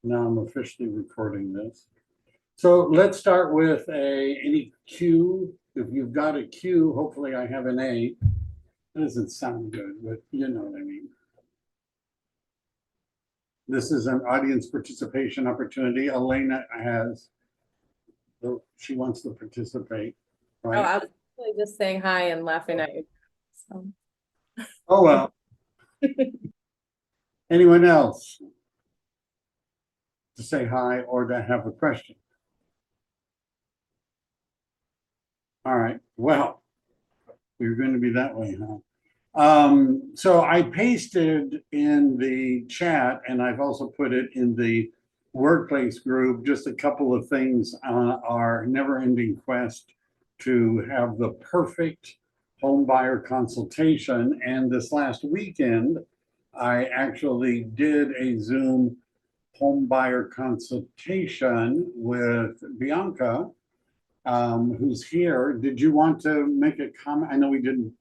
Now I'm officially recording this. So let's start with any cue. If you've got a cue, hopefully I have an A. That doesn't sound good, but you know what I mean. This is an audience participation opportunity. Elena has, she wants to participate, Oh, right? I was actually just saying hi and laughing at you. So. Oh, well. Anyone else to say hi or to have a question? All right. Well, we're going to be that way, huh? So I pasted in the chat, and I've also put it in the workplace group, just a couple of things on our never-ending quest to have the perfect home buyer consultation. And this last weekend, I actually did a Zoom home buyer consultation with Bianca, who's here. Did you want to make a comment? I know we didn't,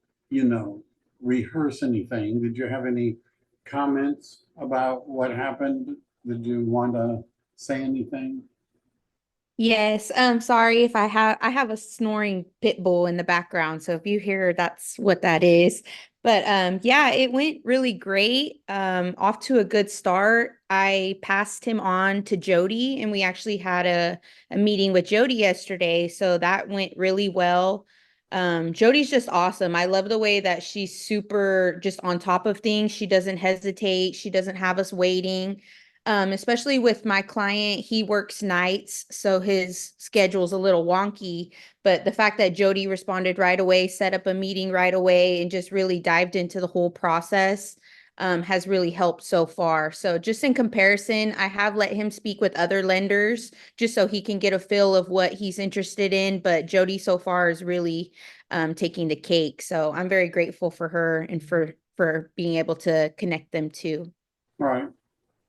rehearse anything. Did you have any comments about what happened? Did you want to say anything? Yes, sorry if I have a snoring pit bull in the background, so if you hear that's what that is. But yeah, it went really great. Off to a good start. I passed him on to Jody and we actually had a meeting with Jody yesterday, so that went really well. Jody's just awesome. I love the way that she's super just on top of things. She doesn't hesitate. She doesn't have us waiting. Especially with my client, he works nights, so his schedule's a little wonky. But the fact that Jody responded right away, set up a meeting right away, and just really dived into the whole process has really helped so far. So just in comparison, I have let him speak with other lenders just so he can get a feel of what he's interested in. But Jody so far is really taking the cake. So I'm very grateful for her and for being able to connect them too. All right.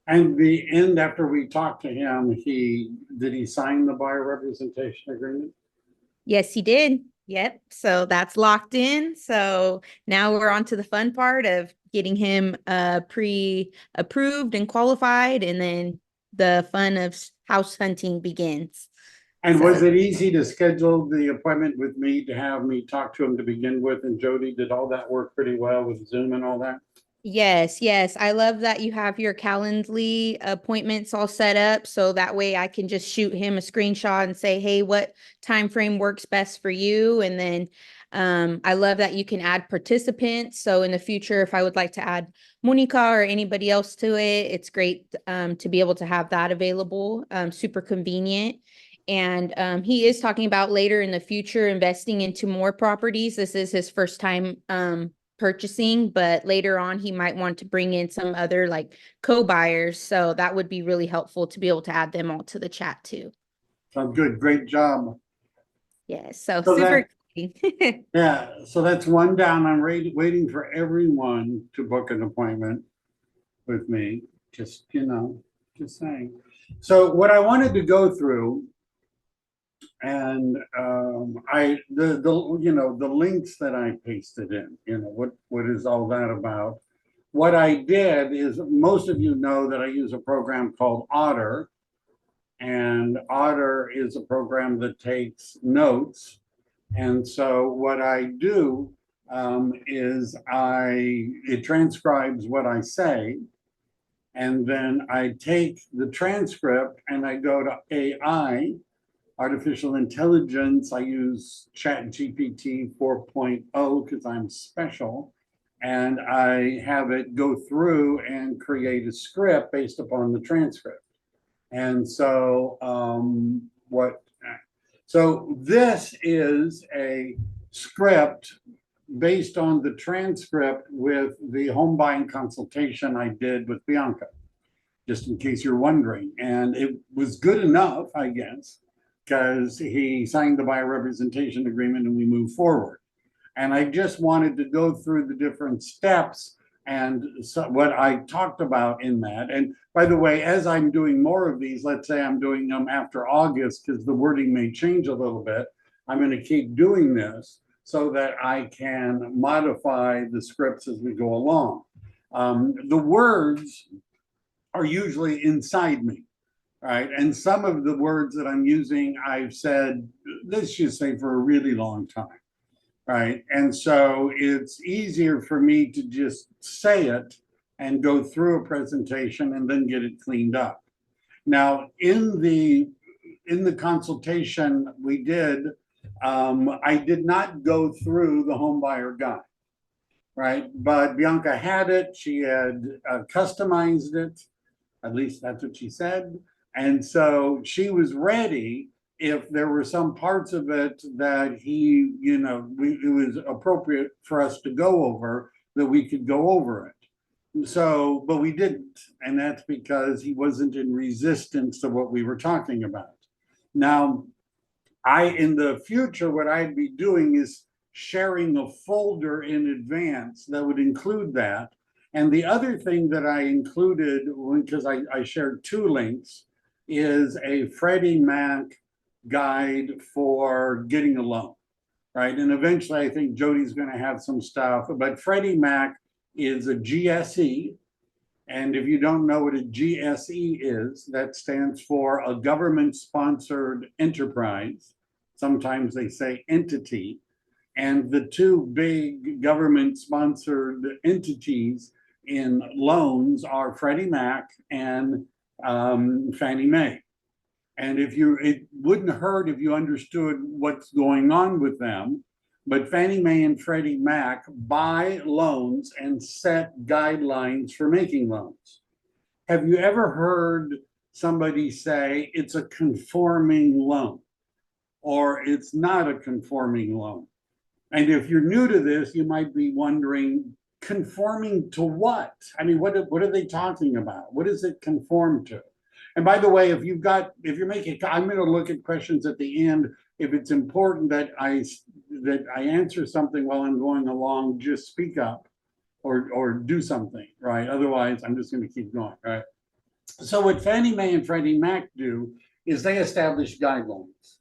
And the end, after we talked to him, did he sign the buyer representation agreement? Yes, he did. Yep. So that's locked in. So now we're on to the fun part of getting him pre-approved and qualified, and then the fun of house hunting begins. And was So it easy to schedule the appointment with me to have me talk to him to begin with? And Jody, did all that work pretty well with Zoom and all that? yes, yes. I love that you have your Calendly appointments all set up. So that way I can just shoot him a screenshot and say, hey, what time frame works best for you? And then I love that you can add participants. So in the future, if I would like to add Monica or anybody else to it, it's great to be able to have that available. Super convenient. And he is talking about later in the future investing into more properties. This is his first time purchasing, but later on he might want to bring in some other like co-buyers. So that would be really helpful to be able to add them all to the chat too. Sounds good. Great job. Yes, so So super that, exciting. yeah, so that's one down. I'm waiting for everyone to book an appointment with me. Just, just saying. So what I wanted to go through, and the links that I pasted in, what is all that about? What I did is, most of you know that I use a program called Otter, and Otter is a program that takes notes. And so what I do is it transcribes what I say, and then I take the transcript and I go to AI, artificial intelligence. I use ChatGPT 4.0 because I'm special. And I have it go through and create a script based upon the transcript. And so so this is a script based on the transcript with the home buying consultation I did with Bianca, just in case you're wondering. And it was good enough, I guess, because he signed the buyer representation agreement and we moved forward. And I just wanted to go through the different steps and what I talked about in that. And by the way, as I'm doing more of these, let's say I'm doing them after August, because the wording may change a little bit, I'm going to keep doing this so that I can modify the scripts as we go along. The words are usually inside me. right? And some of the words that I'm using, I've said, let's just say for a really long time, right? And so it's easier for me to just say it and go through a presentation and then get it cleaned up. Now, in the consultation we did, I did not go through the home buyer guide, right? But Bianca had it. She had customized it. At least that's what she said. And so she was ready if there were some parts of it that he, it was appropriate for us to go over, that we could go over it. So, but we didn't. And that's because he wasn't in resistance to what we were talking about. Now, in the future, what I'd be doing is sharing a folder in advance that would include that. And the other thing that I included, because I shared 2 links, is a Freddie Mac guide for getting a loan, right? And eventually I think Jody's going to have some stuff, but Freddie Mac is a GSE. And if you don't know what a GSE is, that stands for a government-sponsored enterprise. Sometimes they say entity. And the 2 big government-sponsored entities in loans are Freddie Mac and Fannie Mae. And it wouldn't hurt if you understood what's going on with them, but Fannie Mae and Freddie Mac buy loans and set guidelines for making loans. Have you ever heard somebody say it's a conforming loan or it's not a conforming loan? And if you're new to this, you might be wondering, conforming to what? I mean, what are they talking about? What does it conform to? And by the way, if you're making, I'm going to look at questions at the end. If it's important that I answer something while I'm going along, just speak up or do something, right? Otherwise, I'm just going to keep going, right? So what Fannie Mae and Freddie Mac do is they establish guidelines.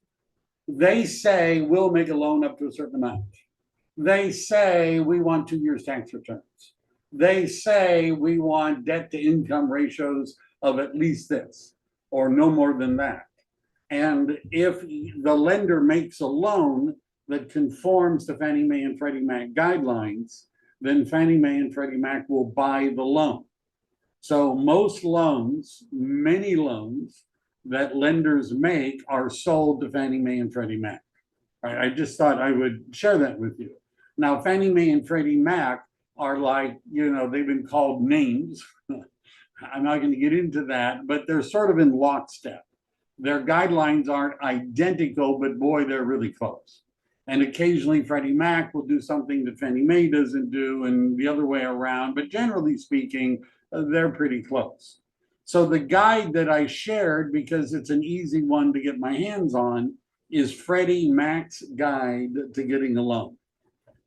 They say we'll make a loan up to a certain amount. They say we want 2 years tax returns. They say we want debt to income ratios of at least this or no more than that. And if the lender makes a loan that conforms to Fannie Mae and Freddie Mac guidelines, then Fannie Mae and Freddie Mac will buy the loan. So most loans, many loans that lenders make are sold to Fannie Mae and Freddie Mac. Right? I just thought I would share that with you. Now, Fannie Mae and Freddie Mac are like, they've been called names. I'm not going to get into that, but they're sort of in lockstep. Their guidelines aren't identical, but boy, they're really close. And occasionally Freddie Mac will do something that Fannie Mae doesn't do and the other way around, but generally speaking, they're pretty close. So the guide that I shared, because it's an easy one to get my hands on, is Freddie Mac's guide to getting a loan.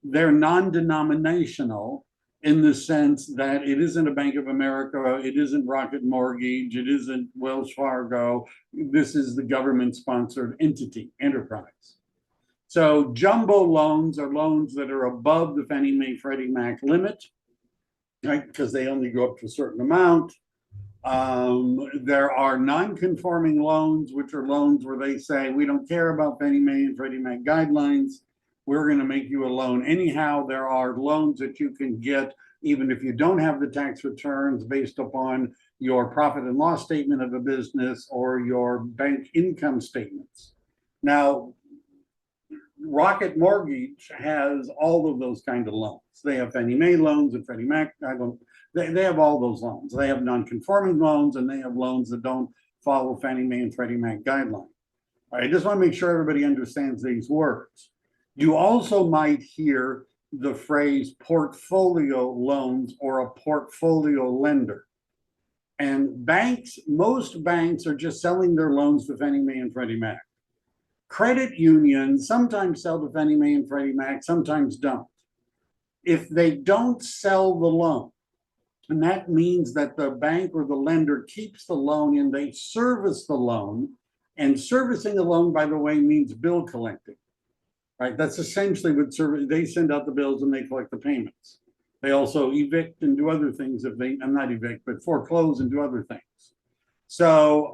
They're non-denominational in the sense that it isn't a Bank of America, it isn't Rocket Mortgage, it isn't Wells Fargo. This is the government-sponsored entity, enterprise. So jumbo loans are loans that are above the Fannie Mae Freddie Mac limit, right? Because they only go up to a certain amount. There are non-conforming loans, which are loans where they say, we don't care about Fannie Mae and Freddie Mac guidelines. We're going to make you a loan anyhow. There are loans that you can get even if you don't have the tax returns based upon your profit and loss statement of a business or your bank income statements. Now, Rocket Mortgage has all of those kind of loans. They have Fannie Mae loans and Freddie Mac. They have all those loans. They have non-conforming loans and they have loans that don't follow Fannie Mae and Freddie Mac guidelines. I just want to make sure everybody understands these words. You also might hear the phrase portfolio loans or a portfolio lender. And most banks are just selling their loans to Fannie Mae and Freddie Mac. Credit unions sometimes sell to Fannie Mae and Freddie Mac, sometimes don't. If they don't sell the loan, and that means that the bank or the lender keeps the loan and they service the loan, and servicing a loan, by the way, means bill collecting. Right, that's essentially what they send out the bills and they collect the payments. They also evict and do other things if they, I'm not evict, but foreclose and do other things. So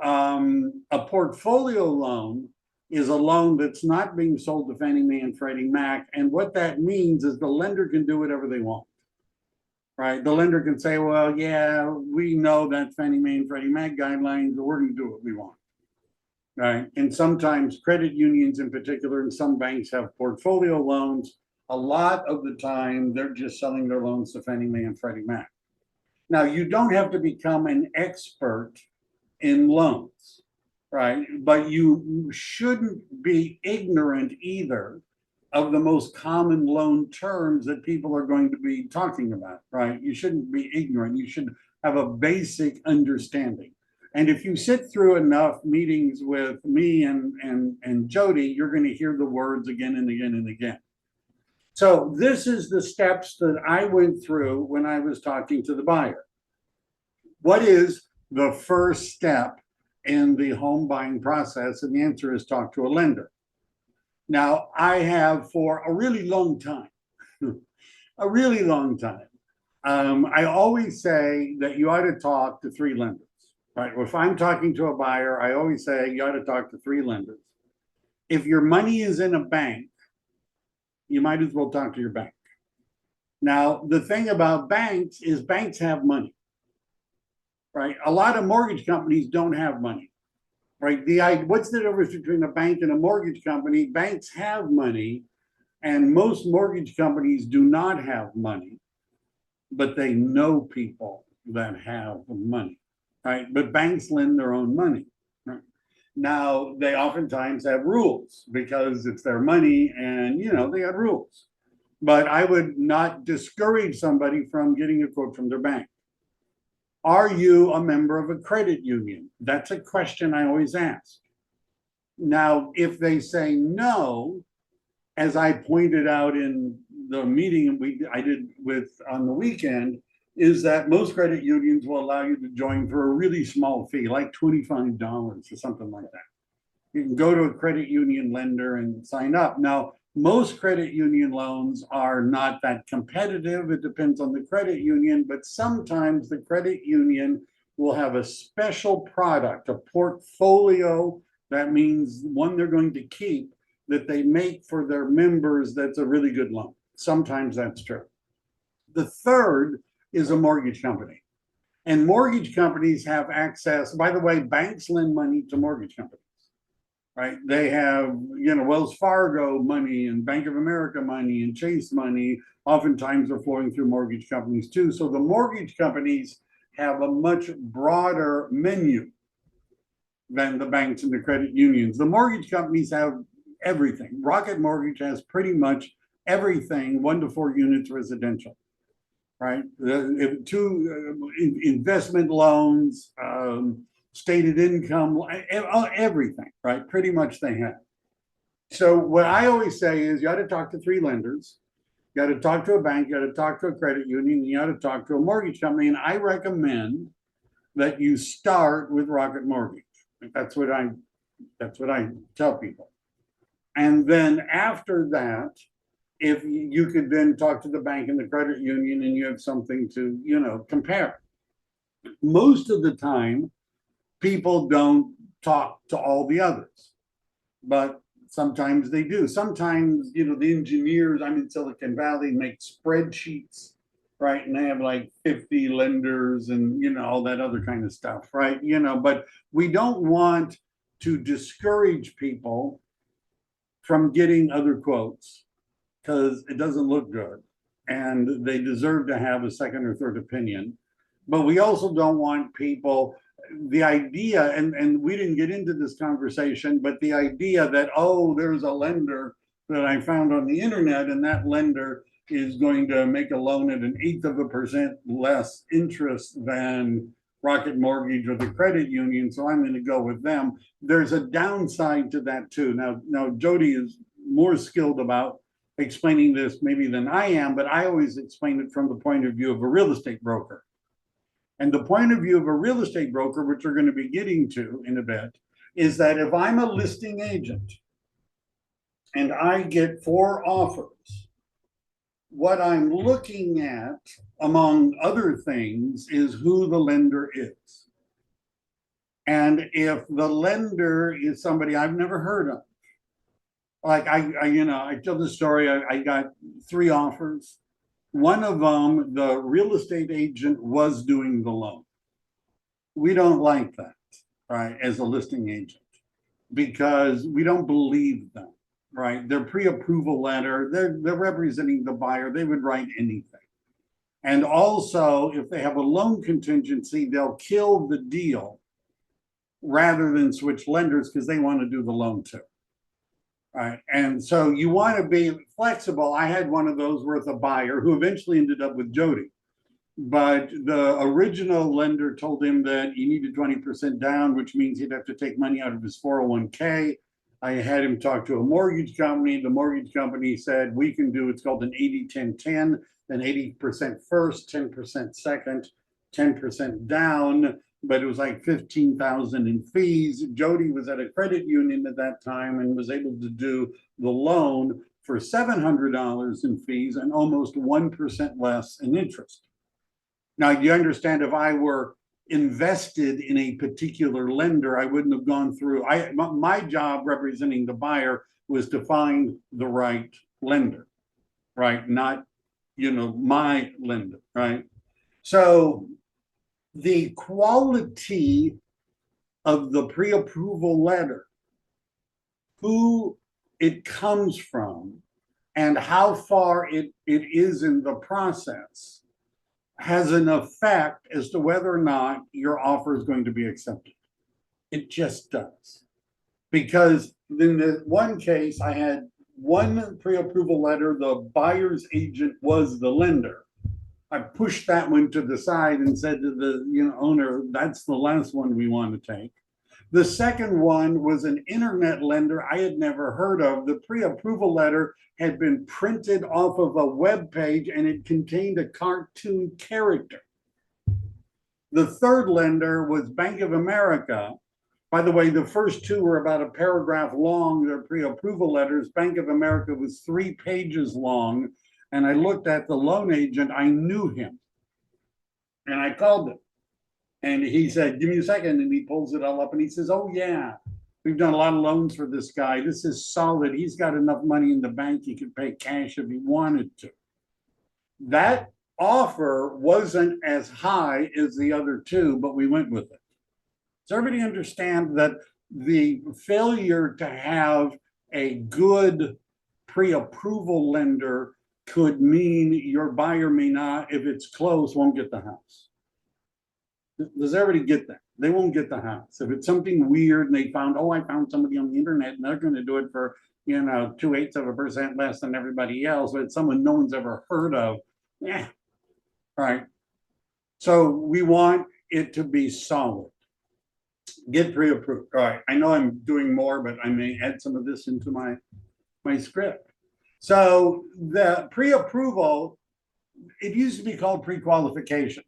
a portfolio loan is a loan that's not being sold to Fannie Mae and Freddie Mac. And what that means is the lender can do whatever they want, right? The lender can say, well, yeah, we know that Fannie Mae and Freddie Mac guidelines, but we're going to do what we want, right? And sometimes credit unions in particular, and some banks have portfolio loans. A lot of the time, they're just selling their loans to Fannie Mae and Freddie Mac. Now, you don't have to become an expert in loans, right? But you shouldn't be ignorant either of the most common loan terms that people are going to be talking about, right? You shouldn't be ignorant. You should have a basic understanding. And if you sit through enough meetings with me and Jody, you're going to hear the words again and again and again. So this is the steps that I went through when I was talking to the buyer. What is the first step in the home buying process? And the answer is talk to a lender. Now, I have for a really long time, I always say that you ought to talk to 3 lenders, right? If I'm talking to a buyer, I always say you ought to talk to 3 lenders. If your money is in a bank, you might as well talk to your bank. Now, the thing about banks is banks have money, right? A lot of mortgage companies don't have money, right? What's the difference between a bank and a mortgage company? Banks have money, and most mortgage companies do not have money, but they know people that have money, right? But banks lend their own money, right? Now, they oftentimes have rules because it's their money and, they have rules. But I would not discourage somebody from getting a quote from their bank. Are you a member of a credit union? That's a question I always ask. Now, if they say no, as I pointed out in the meeting I did on the weekend, is that most credit unions will allow you to join for a really small fee, like $25 or something like that. You can go to a credit union lender and sign up. Now, most credit union loans are not that competitive. It depends on the credit union, but sometimes the credit union will have a special product, a portfolio. That means one they're going to keep that they make for their members. That's a really good loan. Sometimes that's true. The third is a mortgage company. And mortgage companies have access. By the way, banks lend money to mortgage companies, right? They have, Wells Fargo money and Bank of America money and Chase money. Oftentimes are flowing through mortgage companies too. So the mortgage companies have a much broader menu than the banks and the credit unions. The mortgage companies have everything. Rocket Mortgage has pretty much everything, 1 to 4 units residential, right? Investment loans, stated income, everything, right? Pretty much they have. So what I always say is you ought to talk to 3 lenders. You got to talk to a bank, you got to talk to a credit union, you got to talk to a mortgage company. And I recommend that you start with Rocket Mortgage. That's what I tell people. And then after that, if you could then talk to the bank and the credit union and you have something to, compare. Most of the time, people don't talk to all the others, but sometimes they do. Sometimes, the engineers, I'm in Silicon Valley, make spreadsheets, right? And they have like 50 lenders and, all that other kind of stuff, right? But we don't want to discourage people from getting other quotes because it doesn't look good and they deserve to have a second or third opinion. But we also don't want people, the idea, and we didn't get into this conversation, but the idea that, there's a lender that I found on the internet and that lender is going to make a loan at 1/8% less interest than Rocket Mortgage or the credit union, so I'm going to go with them. There's a downside to that too. Now Jody is more skilled about explaining this maybe than I am, but I always explain it from the point of view of a real estate broker. And the point of view of a real estate broker, which we're going to be getting to in a bit, is that if I'm a listing agent and I get 4 offers, what I'm looking at, among other things, is who the lender is. And if the lender is somebody I've never heard of, like I tell the story, I got 3 offers. One of them, the real estate agent was doing the loan. We don't like that, right, as a listing agent, because we don't believe them, right? Their pre-approval letter, they're representing the buyer, they would write anything. And also, if they have a loan contingency, they'll kill the deal rather than switch lenders because they want to do the loan too. Right. And so you want to be flexible. I had one of those with a buyer who eventually ended up with Jody. But the original lender told him that he needed 20% down, which means he'd have to take money out of his 401k. I had him talk to a mortgage company. The mortgage company said, we can do, it's called an 80-10-10, then 80% first, 10% second, 10% down, but it was like 15,000 in fees. Jody was at a credit union at that time and was able to do the loan for $700 in fees and almost 1% less in interest. Now, you understand, if I were invested in a particular lender, I wouldn't have gone through. My job representing the buyer was to find the right lender, right? Not, my lender, right? So the quality of the pre-approval letter, who it comes from, and how far it is in the process has an effect as to whether or not your offer is going to be accepted. It just does. Because in the one case, I had one pre-approval letter, the buyer's agent was the lender. I pushed that one to the side and said to the owner, that's the last one we want to take. The second one was an internet lender I had never heard of. The pre-approval letter had been printed off of a web page and it contained a cartoon character. The third lender was Bank of America. By the way, the first 2 were about a paragraph long, their pre-approval letters. Bank of America was 3 pages long. And I looked at the loan agent, I knew him. And I called him. And he said, give me a second. And he pulls it all up and he says, oh yeah, we've done a lot of loans for this guy. This is solid. He's got enough money in the bank. He could pay cash if he wanted to. That offer wasn't as high as the other 2, but we went with it. Does everybody understand that the failure to have a good pre-approval lender could mean your buyer may not, if it's close, won't get the house? Does everybody get that? They won't get the house. If it's something weird and they found, I found somebody on the internet and they're going to do it for, 0.2% less than everybody else, but it's someone no one's ever heard of. Yeah. Right. So we want it to be solid. Get pre-approved. All right. I know I'm doing more, but I may add some of this into my script. So the pre-approval, it used to be called pre-qualification.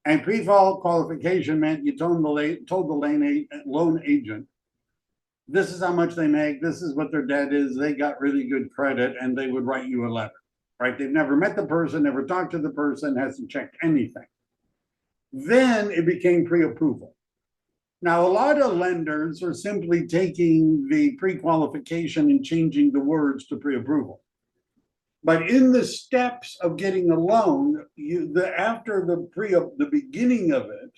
And pre-qualification meant you told the loan agent, this is how much they make, this is what their debt is, they got really good credit, and they would write you a letter, right? They've never met the person, never talked to the person, hasn't checked anything. Then it became pre-approval. Now, a lot of lenders are simply taking the pre-qualification and changing the words to pre-approval. But in the steps of getting a loan, after the beginning of it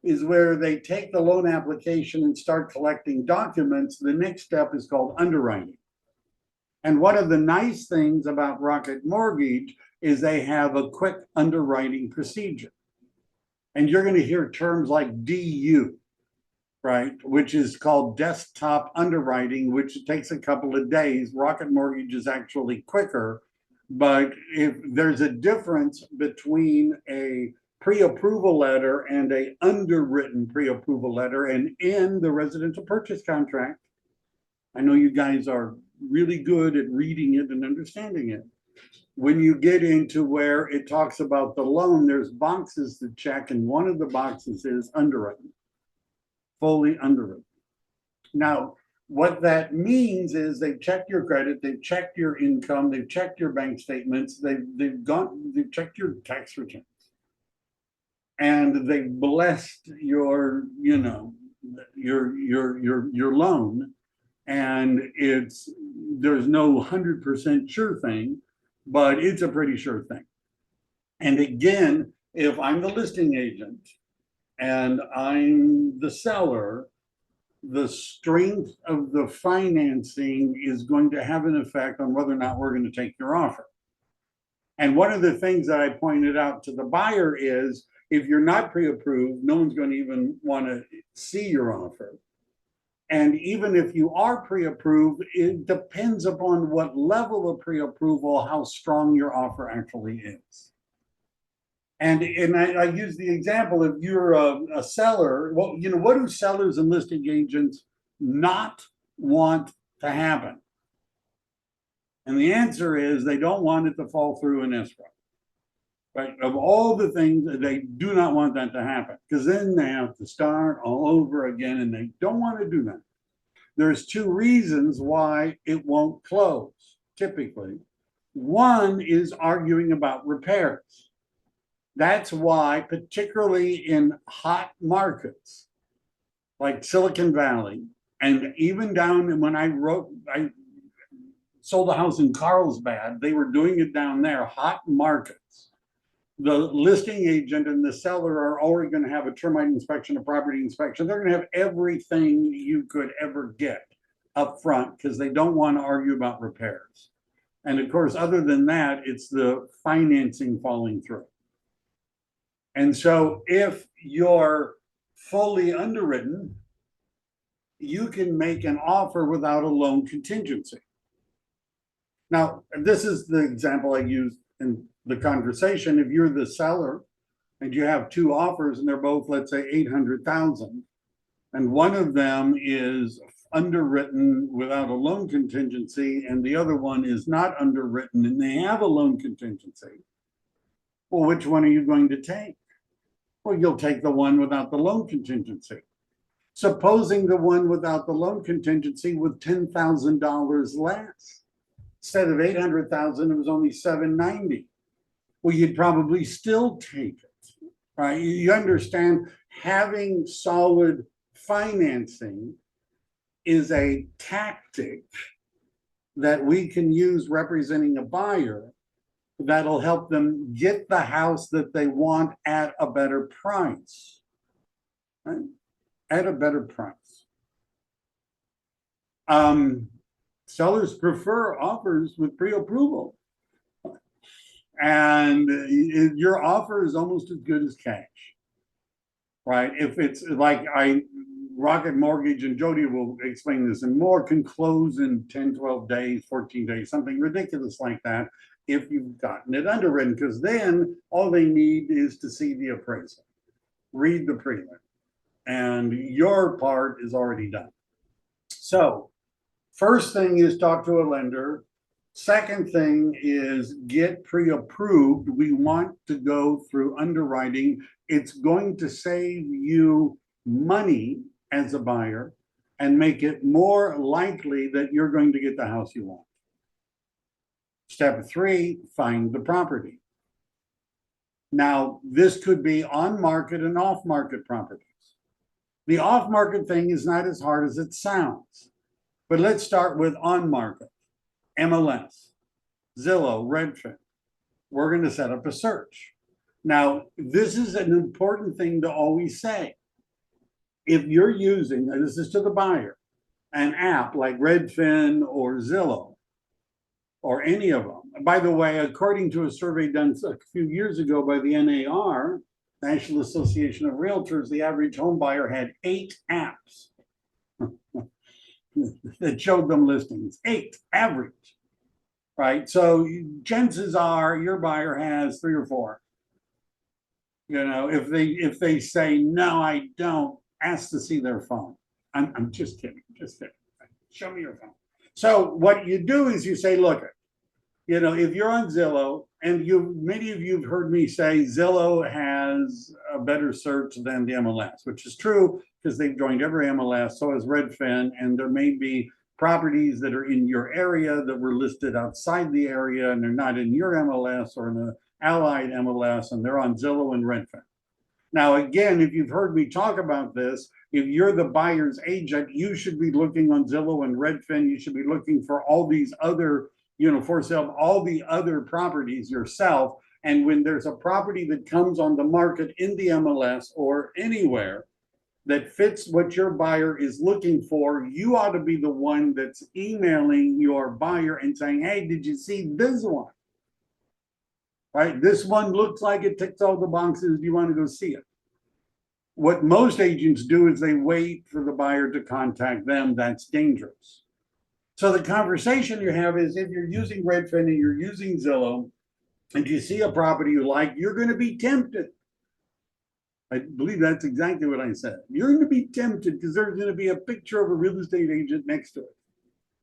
is where they take the loan application and start collecting documents. The next step is called underwriting. And one of the nice things about Rocket Mortgage is they have a quick underwriting procedure. And you're going to hear terms like DU, right, which is called desktop underwriting, which takes a couple of days. Rocket Mortgage is actually quicker. But if there's a difference between a pre-approval letter and a underwritten pre-approval letter, and in the residential purchase contract, I know you guys are really good at reading it and understanding it. When you get into where it talks about the loan, there's boxes to check, and one of the boxes is underwritten, fully underwritten. Now, what that means is they've checked your credit, they've checked your income, they've checked your bank statements, they've checked your tax returns, and they've blessed your, your loan, and there's no 100% sure thing, but it's a pretty sure thing. And again, if I'm the listing agent and I'm the seller, the strength of the financing is going to have an effect on whether or not we're going to take your offer. And one of the things that I pointed out to the buyer is, if you're not pre-approved, no one's going to even want to see your offer. And even if you are pre-approved, it depends upon what level of pre-approval, how strong your offer actually is. And I use the example, if you're a seller, well, you know, what do sellers and listing agents not want to happen? And the answer is they don't want it to fall through in escrow. Right? Of all the things, they do not want that to happen, because then they have to start all over again, and they don't want to do that. There's two reasons why it won't close, typically. One is arguing about repairs. That's why, particularly in hot markets like Silicon Valley, and even down when I sold a house in Carlsbad, they were doing it down there, hot markets. The listing agent and the seller are already going to have a termite inspection, a property inspection. They're going to have everything you could ever get up front, because they don't want to argue about repairs. And of course, other than that, it's the financing falling through. And so if you're fully underwritten, you can make an offer without a loan contingency. Now, this is the example I used in the conversation. If you're the seller and you have two offers and they're both, let's say, 800,000, and one of them is underwritten without a loan contingency and the other one is not underwritten and they have a loan contingency, well, which one are you going to take? Well, you'll take the one without the loan contingency. Supposing the one without the loan contingency with $10,000 less. Instead of 800,000, it was only 790. Well, you'd probably still take it, right? You understand, having solid financing is a tactic that we can use representing a buyer that'll help them get the house that they want at a better price, right? At a better price. Sellers prefer offers with pre-approval. And your offer is almost as good as cash, right? If it's like Rocket Mortgage, and Jody will explain this and more, can close in 10, 12 days, 14 days, something ridiculous like that, if you've gotten it underwritten, because then all they need is to see the appraisal, read the prelim, and your part is already done. So first thing is talk to a lender. Second thing is get pre-approved. We want to go through underwriting. It's going to save you money as a buyer and make it more likely that you're going to get the house you want. Step 3, find the property. Now, this could be on-market and off-market properties. The off-market thing is not as hard as it sounds, but let's start with on-market. MLS, Zillow, Redfin. We're going to set up a search. Now, this is an important thing to always say. If you're using, and this is to the buyer, an app like Redfin or Zillow or any of them. By the way, according to a survey done a few years ago by the NAR, National Association of Realtors, the average home buyer had 8 apps that showed them listings. 8 average, right? So chances are your buyer has 3 or 4. You know, if they say no, I don't, ask to see their phone. I'm just kidding, just kidding. Show me your phone. So what you do is you say, look, you know, if you're on Zillow, and many of you have heard me say Zillow has a better search than the MLS, which is true because they've joined every MLS, so has Redfin, and there may be properties that are in your area that were listed outside the area and they're not in your MLS or in an allied MLS, and they're on Zillow and Redfin. Now, again, if you've heard me talk about this, if you're the buyer's agent, you should be looking on Zillow and Redfin. You should be looking for all these other, for sale, all the other properties yourself. And when there's a property that comes on the market in the MLS or anywhere that fits what your buyer is looking for, you ought to be the one that's emailing your buyer and saying, hey, did you see this one? Right? This one looks like it ticks all the boxes. Do you want to go see it? What most agents do is they wait for the buyer to contact them. That's dangerous. So the conversation you have is, if you're using Redfin and you're using Zillow and you see a property you like, you're going to be tempted. I believe that's exactly what I said. You're going to be tempted because there's going to be a picture of a real estate agent next to it.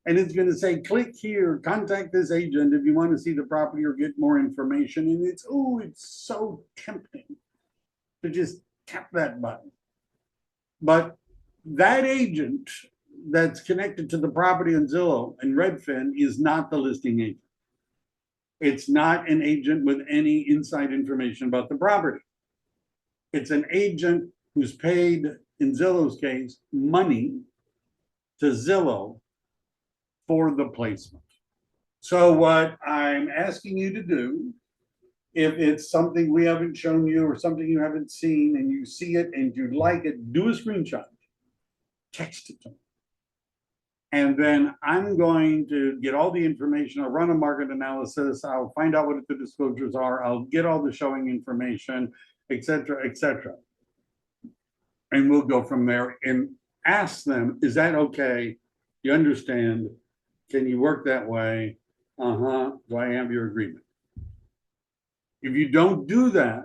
And it's going to say, click here, contact this agent if you want to see the property or get more information. And it's so tempting to just tap that button. But that agent that's connected to the property on Zillow and Redfin is not the listing agent. It's not an agent with any inside information about the property. It's an agent who's paid, in Zillow's case, money to Zillow for the placement. So what I'm asking you to do, if it's something we haven't shown you or something you haven't seen and you see it and you like it, do a screenshot, text it to me. And then I'm going to get all the information. I'll run a market analysis. I'll find out what the disclosures are. I'll get all the showing information, et cetera, et cetera. And we'll go from there and ask them, is that okay? You understand? Can you work that way? Do I have your agreement? If you don't do that,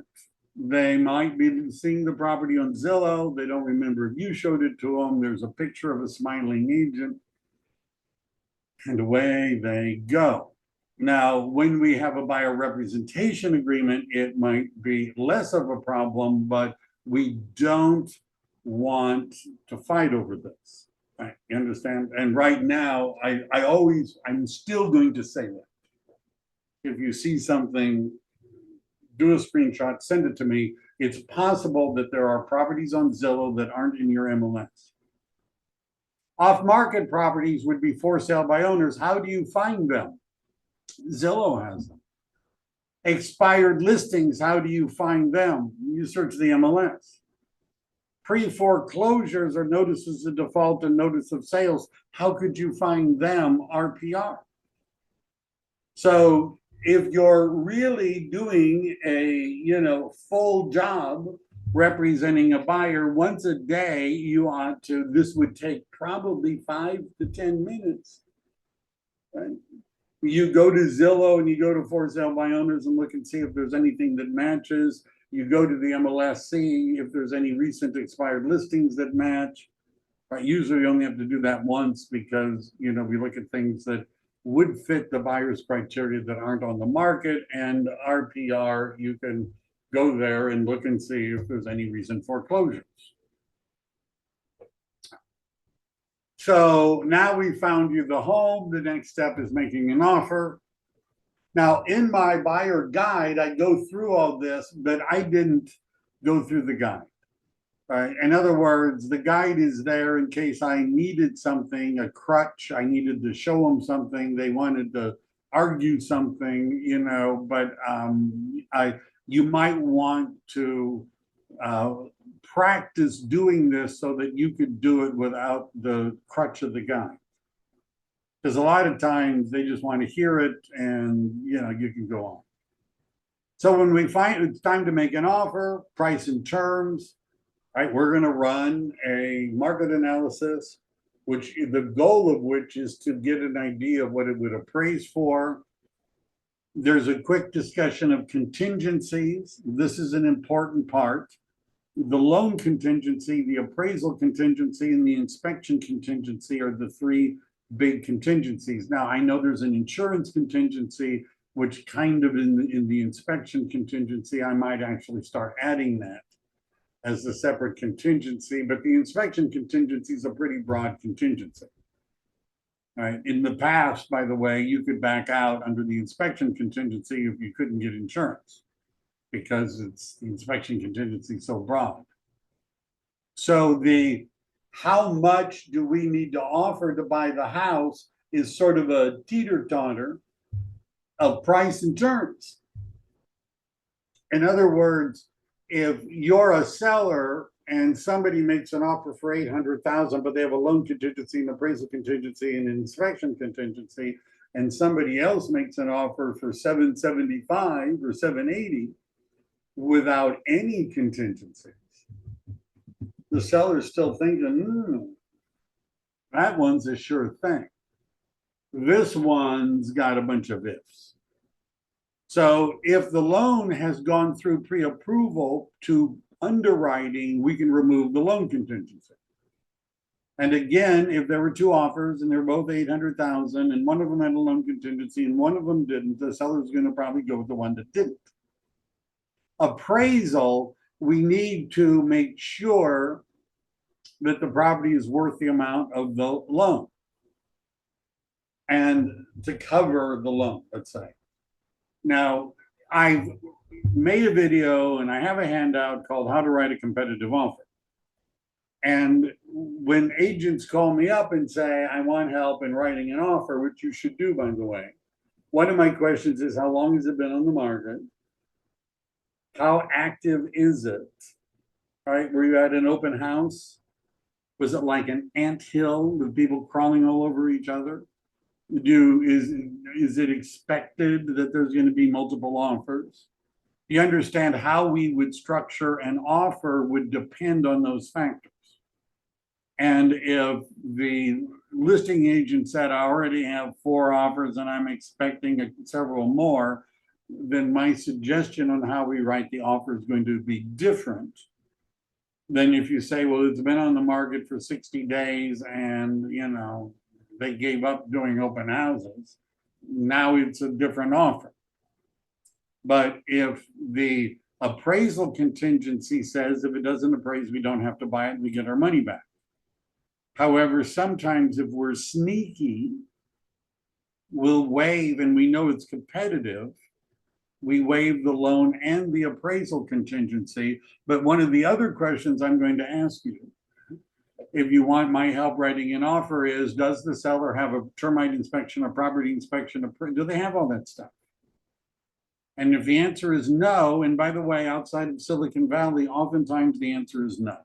they might be seeing the property on Zillow. They don't remember if you showed it to them. There's a picture of a smiling agent. And away they go. Now, when we have a buyer representation agreement, it might be less of a problem, but we don't want to fight over this. Right? You understand? And right now, I'm still going to say that. If you see something, do a screenshot, send it to me. It's possible that there are properties on Zillow that aren't in your MLS. Off-market properties would be for sale by owners. How do you find them? Zillow has them. Expired listings, how do you find them? You search the MLS. Pre-foreclosures or notices of default and notice of sales, how could you find them? RPR. So if you're really doing a full job representing a buyer once a day, you ought to, this would take probably 5 to 10 minutes. Right? You go to Zillow and you go to for sale by owners and look and see if there's anything that matches. You go to the MLS, see if there's any recent expired listings that match. Right? Usually you only have to do that once because, we look at things that would fit the buyer's criteria that aren't on the market, and RPR, you can go there and look and see if there's any recent foreclosures. So now we found you the home. The next step is making an offer. Now, in my buyer guide, I go through all this, but I didn't go through the guide. Right? In other words, the guide is there in case I needed something, a crutch, I needed to show them something, they wanted to argue something, but you might want to practice doing this so that you could do it without the crutch of the guide. Because a lot of times they just want to hear it and you can go on. So when we find it's time to make an offer, price and terms, right, we're going to run a market analysis, which the goal of which is to get an idea of what it would appraise for. There's a quick discussion of contingencies. This is an important part. The loan contingency, the appraisal contingency, and the inspection contingency are the three big contingencies. Now, I know there's an insurance contingency, which kind of in the inspection contingency, I might actually start adding that as a separate contingency, but the inspection contingency is a pretty broad contingency. Right. In the past, by the way, you could back out under the inspection contingency if you couldn't get insurance. because it's the inspection contingency so broad. So the how much do we need to offer to buy the house is sort of a teeter-totter of price and terms. In other words, if you're a seller and somebody makes an offer for 800,000, but they have a loan contingency, an appraisal contingency, and an inspection contingency, and somebody else makes an offer for 775 or 780 without any contingencies, the seller's still thinking, that one's a sure thing. This one's got a bunch of ifs. So if the loan has gone through pre-approval to underwriting, we can remove the loan contingency. And again, if there were two offers and they're both 800,000 and one of them had a loan contingency and one of them didn't, the seller's going to probably go with the one that didn't. Appraisal, we need to make sure that the property is worth the amount of the loan and to cover the loan, let's say. Now, I've made a video and I have a handout called How to Write a Competitive Offer. And when agents call me up and say, I want help in writing an offer, which you should do, by the way, one of my questions is, how long has it been on the market? How active is it? All right, were you at an open house? Was it like an anthill with people crawling all over each other? Is it expected that there's going to be multiple offers? You understand how we would structure an offer would depend on those factors. And if the listing agent said, I already have 4 offers and I'm expecting several more, then my suggestion on how we write the offer is going to be different than if you say, well, it's been on the market for 60 days and, they gave up doing open houses. Now it's a different offer. But if the appraisal contingency says if it doesn't appraise, we don't have to buy it, we get our money back. However, sometimes if we're sneaky, we'll waive, and we know it's competitive, we waive the loan and the appraisal contingency. But one of the other questions I'm going to ask you, if you want my help writing an offer, is, does the seller have a termite inspection, a property inspection, do they have all that stuff? And if the answer is no, and by the way, outside of Silicon Valley, oftentimes the answer is no,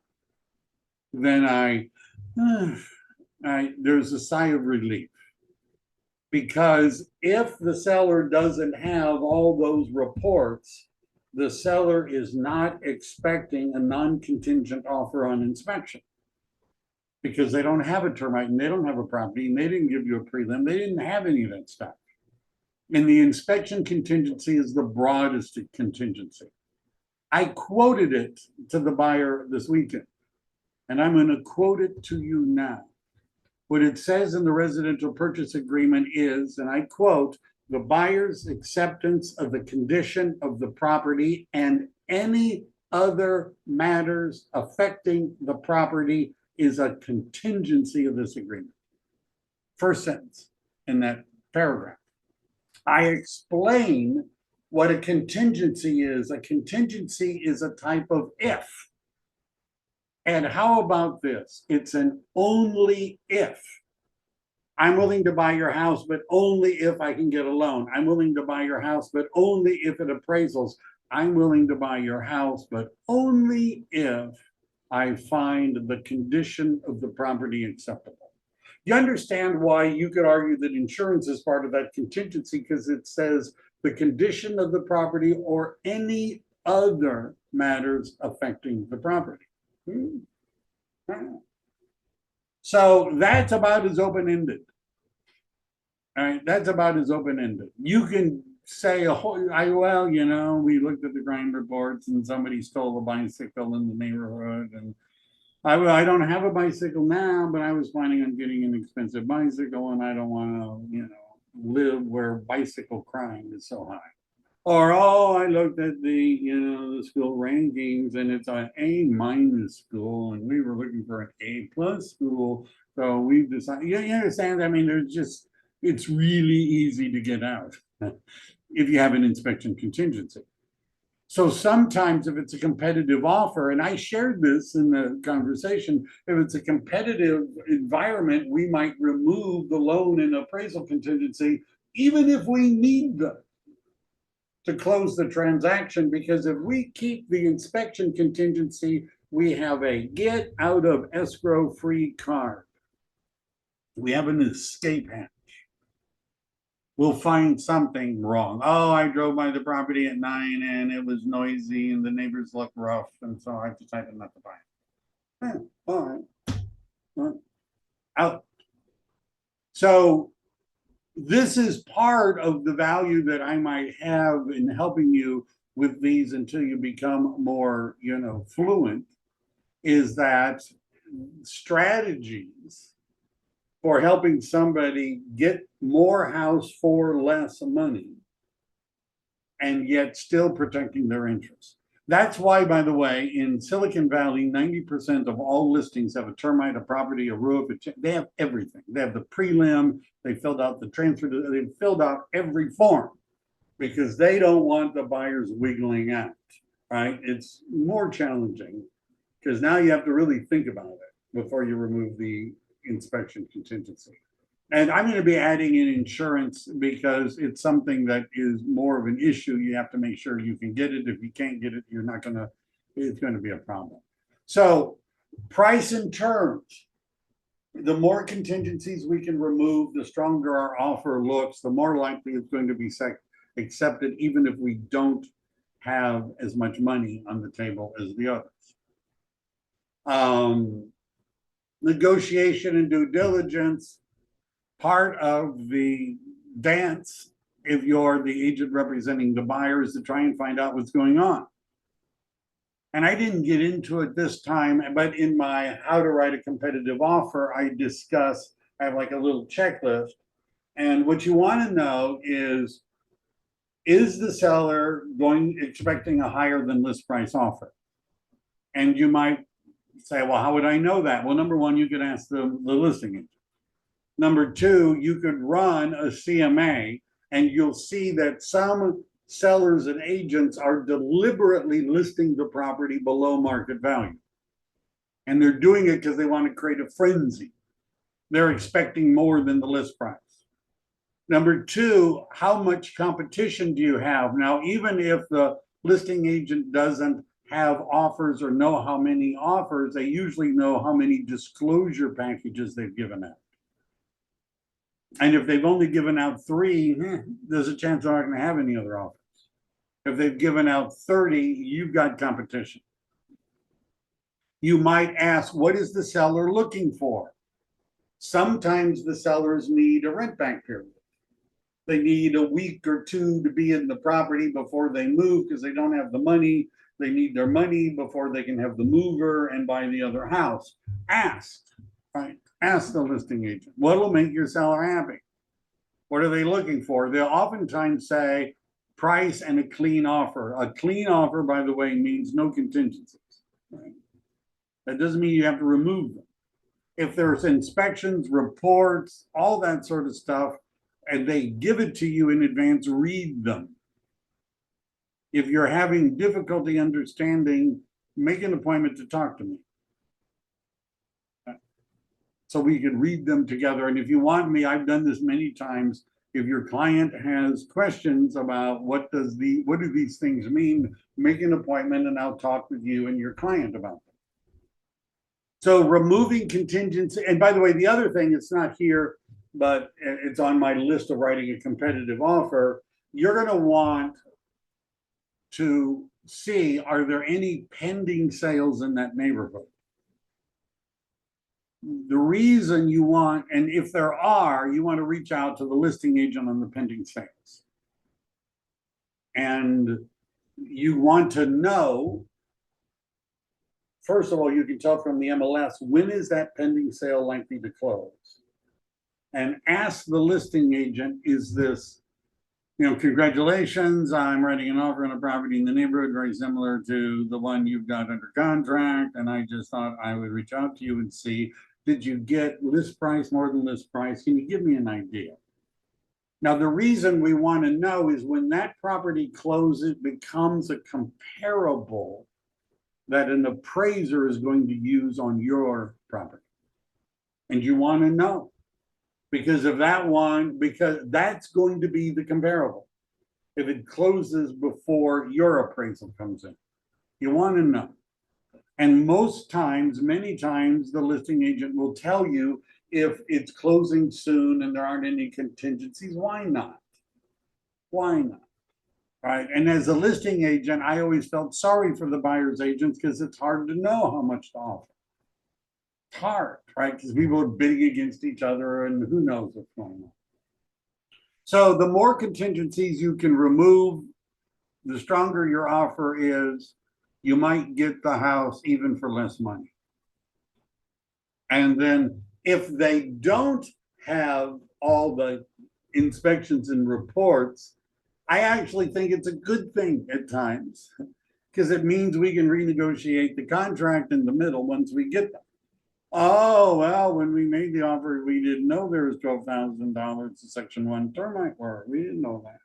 then there's a sigh of relief. Because if the seller doesn't have all those reports, the seller is not expecting a non-contingent offer on inspection. Because they don't have a termite and they don't have a property and they didn't give you a prelim, they didn't have any of that stuff. And the inspection contingency is the broadest contingency. I quoted it to the buyer this weekend, and I'm going to quote it to you now. What it says in the residential purchase agreement is, and I quote, the buyer's acceptance of the condition of the property and any other matters affecting the property is a contingency of this agreement. First sentence in that paragraph. I explain what a contingency is. A contingency is a type of if. And how about this? It's an only if. I'm willing to buy your house, but only if I can get a loan. I'm willing to buy your house, but only if it appraisals. I'm willing to buy your house, but only if I find the condition of the property acceptable. You understand why you could argue that insurance is part of that contingency, because it says the condition of the property or any other matters affecting the property. So that's about as open-ended. All right, that's about as open-ended. You can say, well, we looked at the crime reports and somebody stole a bicycle in the neighborhood, and I don't have a bicycle now, but I was planning on getting an expensive bicycle, and I don't want to, live where bicycle crime is so high. Or, I looked at the school rankings and it's an A- school and we were looking for an A+ school. So we've decided, you understand? I mean, it's really easy to get out if you have an inspection contingency. So sometimes if it's a competitive offer, and I shared this in the conversation, if it's a competitive environment, we might remove the loan and appraisal contingency, even if we need them to close the transaction, because if we keep the inspection contingency, we have a get out of escrow free card. We have an escape hatch. We'll find something wrong. Oh, I drove by the property at 9 and it was noisy and the neighbors look rough, and so I decided not to buy it. All right. Well, out. So this is part of the value that I might have in helping you with these until you become more, fluent, is that strategies for helping somebody get more house for less money and yet still protecting their interests. That's why, by the way, in Silicon Valley, 90% of all listings have a termite, a property, a roof. They have everything. They have the prelim. They filled out the transfer. They filled out every form because they don't want the buyers wiggling out, right? It's more challenging because now you have to really think about it before you remove the inspection contingency. And I'm going to be adding in insurance because it's something that is more of an issue. You have to make sure you can get it. If you can't get it, it's going to be a problem. So price and terms, the more contingencies we can remove, the stronger our offer looks, the more likely it's going to be accepted, even if we don't have as much money on the table as the others. Negotiation and due diligence. Part of the dance, if you're the agent representing the buyer, is to try and find out what's going on. And I didn't get into it this time, but in my how to write a competitive offer, I have like a little checklist. And what you want to know is the seller expecting a higher than list price offer? And you might say, well, how would I know that? Well, number one, you could ask the listing agent. Number two, you could run a CMA and you'll see that some sellers and agents are deliberately listing the property below market value. And they're doing it because they want to create a frenzy. They're expecting more than the list price. Number two, how much competition do you have? Now, even if the listing agent doesn't have offers or know how many offers, they usually know how many disclosure packages they've given out. And if they've only given out 3, there's a chance they're not going to have any other offers. If they've given out 30, you've got competition. You might ask, what is the seller looking for? Sometimes the sellers need a rent back period. They need a week or 2 to be in the property before they move because they don't have the money. They need their money before they can have the mover and buy the other house. Ask, right? Ask the listing agent, what will make your seller happy? What are they looking for? They'll oftentimes say price and a clean offer. A clean offer, by the way, means no contingencies. Right? That doesn't mean you have to remove them. If there's inspections, reports, all that sort of stuff, and they give it to you in advance, read them. If you're having difficulty understanding, make an appointment to talk to me, so we can read them together. And if you want me, I've done this many times. If your client has questions about what do these things mean, make an appointment and I'll talk with you and your client about them. So removing contingency, and by the way, the other thing, it's not here, but it's on my list of writing a competitive offer. You're going to want to see, are there any pending sales in that neighborhood? The reason you want, and if there are, you want to reach out to the listing agent on the pending sales. And you want to know, first of all, you can tell from the MLS, when is that pending sale likely to close? And ask the listing agent, is this, congratulations, I'm writing an offer on a property in the neighborhood very similar to the one you've got under contract. And I just thought I would reach out to you and see, did you get list price, more than list price? Can you give me an idea? Now, the reason we want to know is when that property closes, it becomes a comparable that an appraiser is going to use on your property. And you want to know because of that one, because that's going to be the comparable. If it closes before your appraisal comes in, you want to know. And most times, many times, the listing agent will tell you if it's closing soon and there aren't any contingencies. Why not? Why not? Right. And as a listing agent, I always felt sorry for the buyer's agents because it's hard to know how much to offer. It's hard, right? Because people are bidding against each other and who knows what's going on. So the more contingencies you can remove, the stronger your offer is. You might get the house even for less money. And then if they don't have all the inspections and reports, I actually think it's a good thing at times because it means we can renegotiate the contract in the middle once we get them. Oh, well, when we made the offer, we didn't know there was $12,000 to Section 1 termite work. We didn't know that.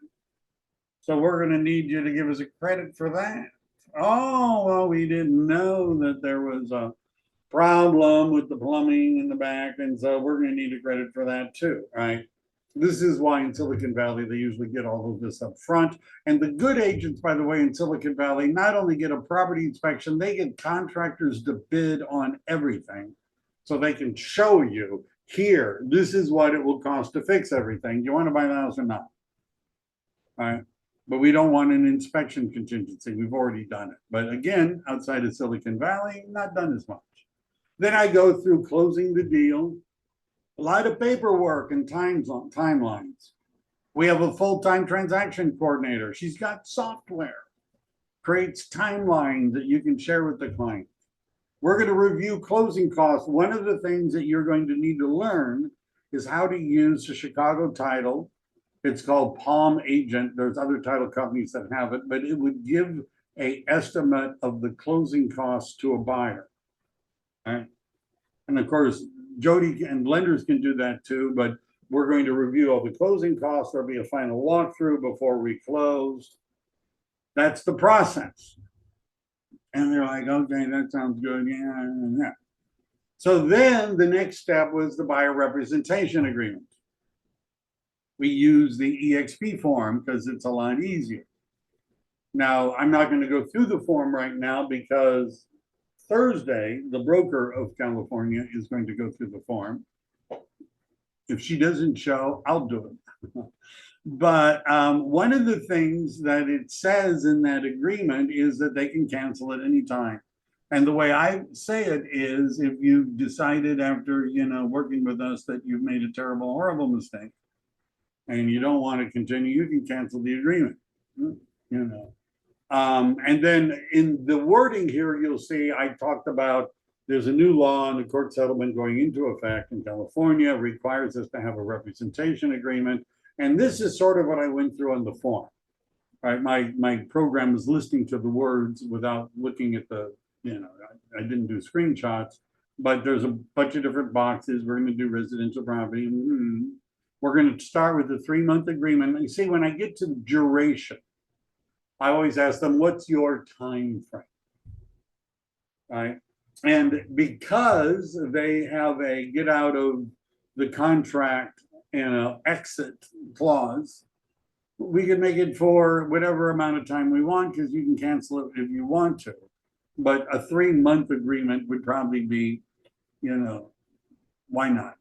So we're going to need you to give us a credit for that. Oh, well, we didn't know that there was a problem with the plumbing in the back. And so we're going to need a credit for that too, right? This is why in Silicon Valley, they usually get all of this up front. And the good agents, by the way, in Silicon Valley, not only get a property inspection, they get contractors to bid on everything. So they can show you here, this is what it will cost to fix everything. Do you want to buy the house or not? All right. But we don't want an inspection contingency. We've already done it. But again, outside of Silicon Valley, not done as much. Then I go through closing the deal, a lot of paperwork and timelines. We have a full-time transaction coordinator. She's got software, creates timelines that you can share with the client. We're going to review closing costs. One of the things that you're going to need to learn is how to use the Chicago title. It's called Palm Agent. There's other title companies that have it, but it would give an estimate of the closing costs to a buyer. Right? And of course, Jody and lenders can do that too, but we're going to review all the closing costs. There'll be a final walkthrough before we close. That's the process. And they're like, okay, that sounds good. Yeah. So then the next step was the buyer representation agreement. We use the EXP form because it's a lot easier. Now, I'm not going to go through the form right now because Thursday, the broker of California is going to go through the form. If she doesn't show, I'll do it. But one of the things that it says in that agreement is that they can cancel at any time. And the way I say it is if you've decided after, working with us that you've made a terrible, horrible mistake and you don't want to continue, you can cancel the agreement, and then in the wording here, you'll see I talked about there's a new law on the court settlement going into effect in California, requires us to have a representation agreement. And this is sort of what I went through on the form, right? My program is listening to the words without looking at the, I didn't do screenshots, but there's a bunch of different boxes. We're going to do residential property. We're going to start with the 3-month agreement. You see, when I get to duration, I always ask them, what's your time frame? Right? And because they have a get out of the contract and an exit clause, we can make it for whatever amount of time we want because you can cancel it if you want to. But a 3-month agreement would probably be, why not?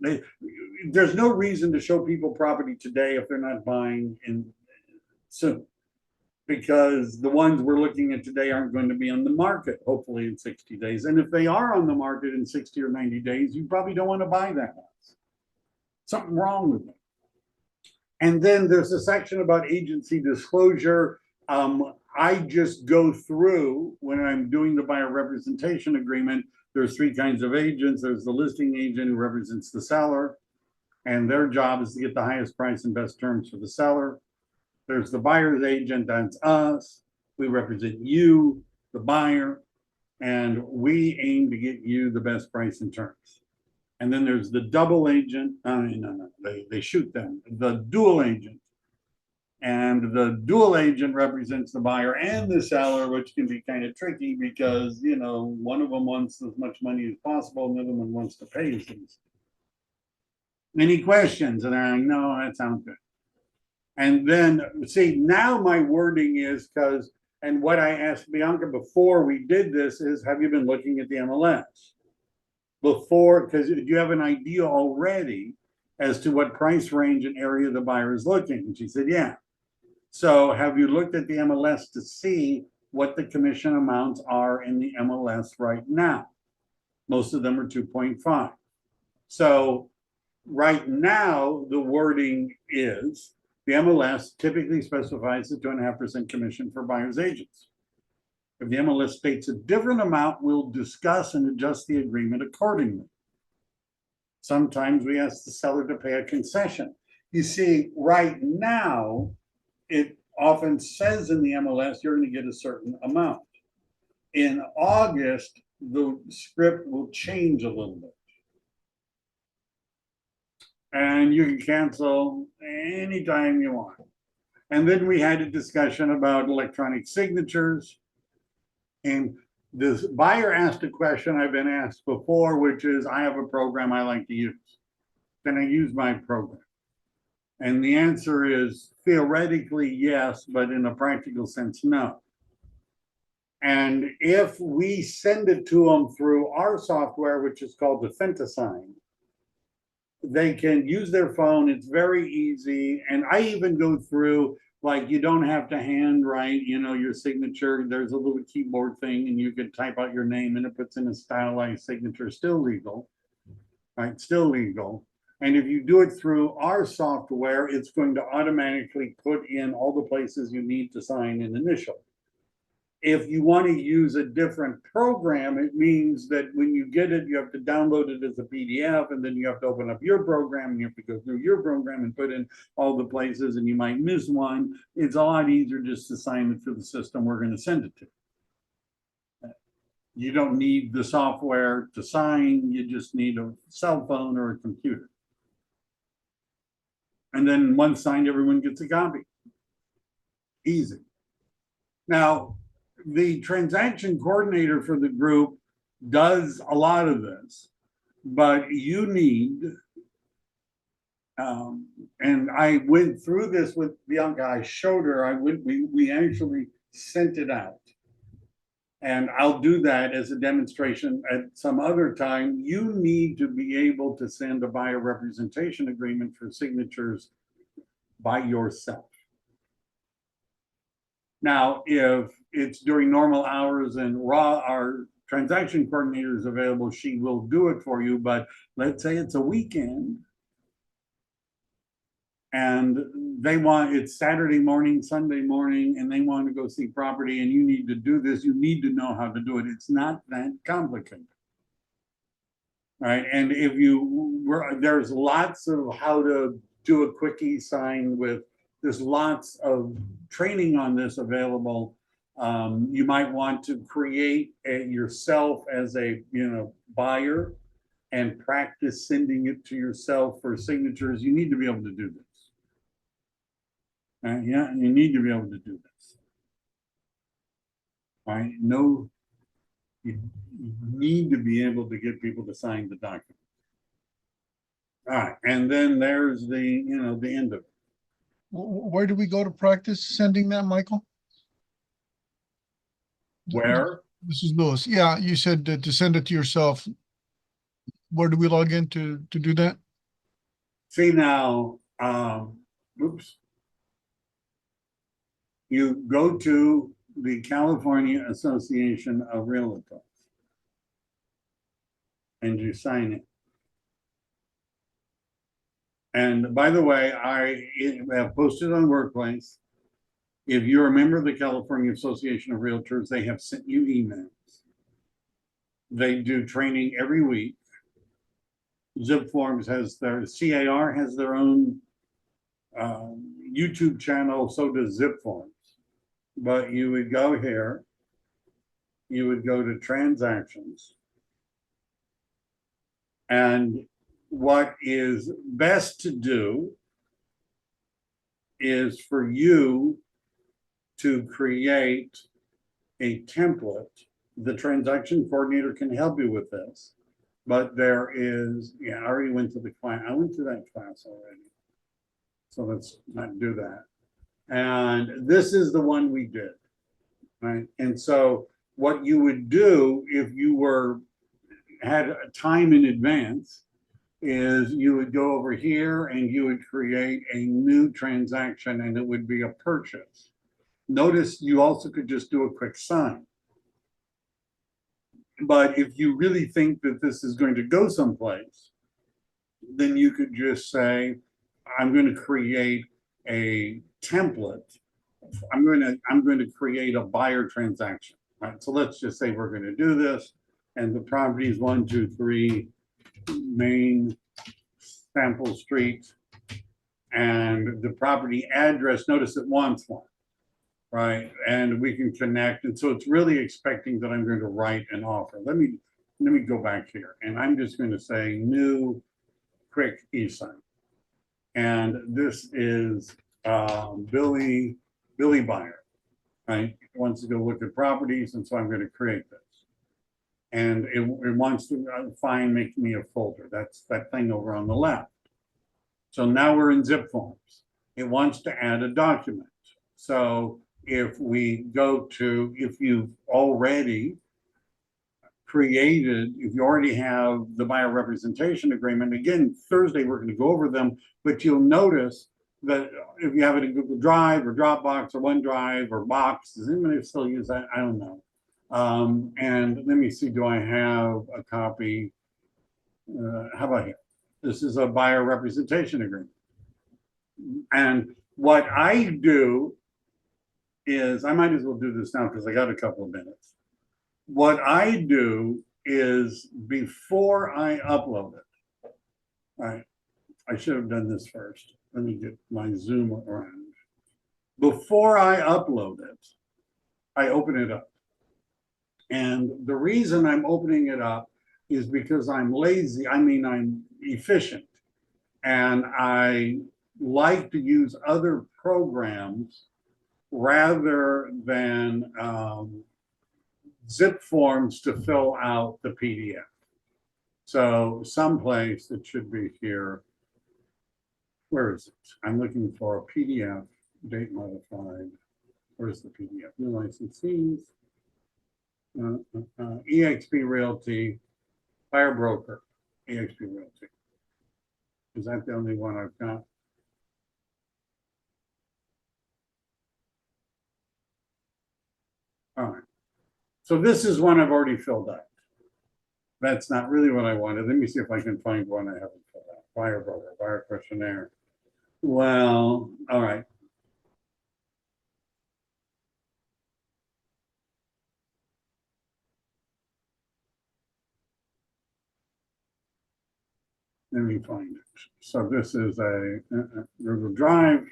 There's no reason to show people property today if they're not buying in soon. Because the ones we're looking at today aren't going to be on the market, hopefully in 60 days. And if they are on the market in 60 or 90 days, you probably don't want to buy that house. Something wrong with it. And then there's a section about agency disclosure. I just go through when I'm doing the buyer representation agreement. There's 3 kinds of agents. There's the listing agent who represents the seller, and their job is to get the highest price and best terms for the seller. There's the buyer's agent, that's us. We represent you, the buyer, and we aim to get you the best price and terms. And then there's the double agent. No, they shoot them. The dual agent. And the dual agent represents the buyer and the seller, which can be kind of tricky because, you know, one of them wants as much money as possible, and the other one wants to pay as least. Any questions? And they're like, no, that sounds good. And then, see, now my wording is because, and what I asked Bianca before we did this is, have you been looking at the MLS? Before, because you have an idea already as to what price range and area the buyer is looking. And she said, yeah. So have you looked at the MLS to see what the commission amounts are in the MLS right now? Most of them are 2.5. So right now, the wording is the MLS typically specifies a 2.5% commission for buyer's agents. If the MLS states a different amount, we'll discuss and adjust the agreement accordingly. Sometimes we ask the seller to pay a concession. You see, right now, it often says in the MLS, you're going to get a certain amount. In August, the script will change a little bit. And you can cancel anytime you want. And then we had a discussion about electronic signatures. And this buyer asked a question I've been asked before, which is, I have a program I like to use. Can I use my program? And the answer is theoretically yes, but in a practical sense, no. And if we send it to them through our software, which is called the FintaSign, they can use their phone. It's very easy. And I even go through, like, you don't have to handwrite, you know, your signature. There's a little keyboard thing and you can type out your name and it puts in a stylized signature, still legal, right? Still legal. And if you do it through our software, it's going to automatically put in all the places you need to sign and initial. If you want to use a different program, it means that when you get it, you have to download it as a PDF, and then you have to open up your program, and you have to go through your program and put in all the places, and you might miss one. It's a lot easier just to sign it through the system we're going to send it to. You don't need the software to sign. You just need a cell phone or a computer. And then once signed, everyone gets a copy. Easy. Now, the transaction coordinator for the group does a lot of this, but you need, and I went through this with Bianca, I showed her, we actually sent it out. And I'll do that as a demonstration at some other time. You need to be able to send a buyer representation agreement for signatures by yourself. Now, if it's during normal hours and our transaction coordinator is available, she will do it for you. But let's say it's a weekend and they want, it's Saturday morning, Sunday morning, and they want to go see property and you need to do this, you need to know how to do it. It's not that complicated. Right? And if there's lots of how to do a quick e-sign with, there's lots of training on this available. You might want to create yourself as a buyer and practice sending it to yourself for signatures. You need to be able to do this. Yeah, you need to be able to do this. All right, no, you need to be able to get people to sign the document. All right, and then there's the the end of it. Where do we go to practice sending that, Michael? Where? This is Lewis. Yeah, you said to send it to yourself. Where do we log in to do that? See now, oops. You go to the California Association of Realtors and you sign it. And by the way, I have posted on Workplace. If you're a member of the California Association of Realtors, they have sent you emails. They do training every week. Zip Forms has their, CAR has their own YouTube channel, so does Zip Forms. But you would go here, you would go to transactions, and what is best to do is for you to create a template. The transaction coordinator can help you with this, but there is, yeah, I already went to the class. I went to that class already. So let's not do that. And this is the one we did, right? And so what you would do if you had time in advance is you would go over here and you would create a new transaction, and it would be a purchase. Notice you also could just do a quick sign. But if you really think that this is going to go someplace, then you could just say, I'm going to create a template. I'm going to create a buyer transaction. Right? So let's just say we're going to do this, and the property is 123 Main Sample Street, and the property address, notice it wants one, right? And we can connect, and so it's really expecting that I'm going to write an offer. Let me go back here, and I'm just going to say new quick e-sign, and this is Billy Buyer, right? He wants to go look at properties, and so I'm going to create this. And it wants to make me a folder. That's that thing over on the left. So now we're in zip forms. It wants to add a document. So if we go to, if you already have the buyer representation agreement, again, Thursday, we're going to go over them, but you'll notice that if you have it in Google Drive or Dropbox or OneDrive or Box, does anybody still use that? I don't know. And let me see, do I have a copy? How about here? This is a buyer representation agreement. And what I do is, I might as well do this now because I got a couple of minutes. What I do is before I upload it, right? I should have done this first. Let me get my Zoom around. Before I upload it, I open it up. And the reason I'm opening it up is because I'm lazy. I mean, I'm efficient. And I like to use other programs rather than zip forms to fill out the PDF. So someplace it should be here. Where is it? I'm looking for a PDF, date modified. Where's the PDF? New licensees. eXp Realty, buyer broker, eXp Realty. Is that the only one I've got? All right. So this is one I've already filled out. That's not really what I wanted. Let me see if I can find one I haven't filled out. Buyer broker, buyer questionnaire. Well, all right. Let me find it. So this is a Google Drive.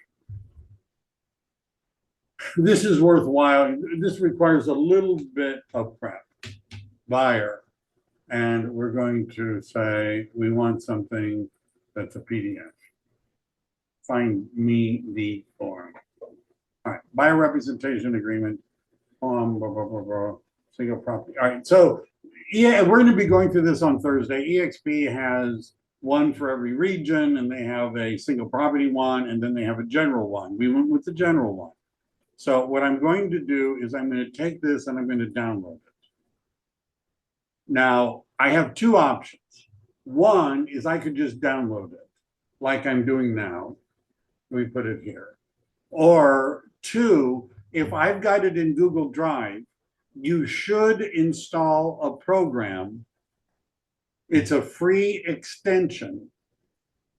This is worthwhile. This requires a little bit of prep. Buyer. And we're going to say we want something that's a PDF. Find me the form. All right, buyer representation agreement. Single property. All right, so yeah, we're going to be going through this on Thursday. eXp has one for every region, and they have a single property one, and then they have a general one. We went with the general one. So what I'm going to do is I'm going to take this and I'm going to download it. Now, I have two options. One is I could just download it like I'm doing now. Let me put it here. Or two, if I've got it in Google Drive, you should install a program. It's a free extension.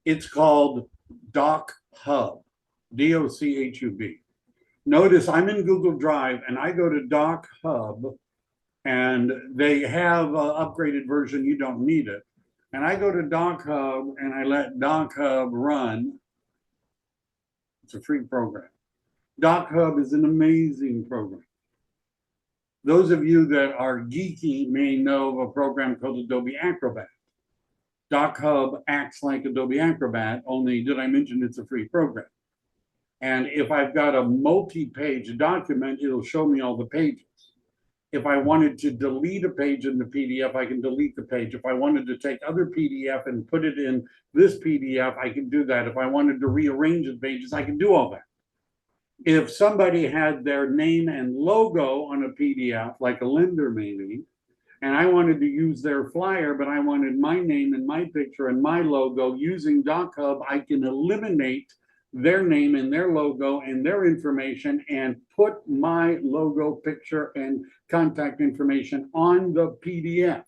It's called DocHub, DocHub. Notice I'm in Google Drive and I go to DocHub, and they have an upgraded version. You don't need it. And I go to DocHub and I let DocHub run. It's a free program. DocHub is an amazing program. Those of you that are geeky may know of a program called Adobe Acrobat. DocHub acts like Adobe Acrobat, only did I mention it's a free program? And if I've got a multi-page document, it'll show me all the pages. If I wanted to delete a page in the PDF, I can delete the page. If I wanted to take other PDF and put it in this PDF, I can do that. If I wanted to rearrange the pages, I can do all that. If somebody had their name and logo on a PDF, like a lender maybe, and I wanted to use their flyer, but I wanted my name and my picture and my logo using DocHub, I can eliminate their name and their logo and their information and put my logo, picture, and contact information on the PDF.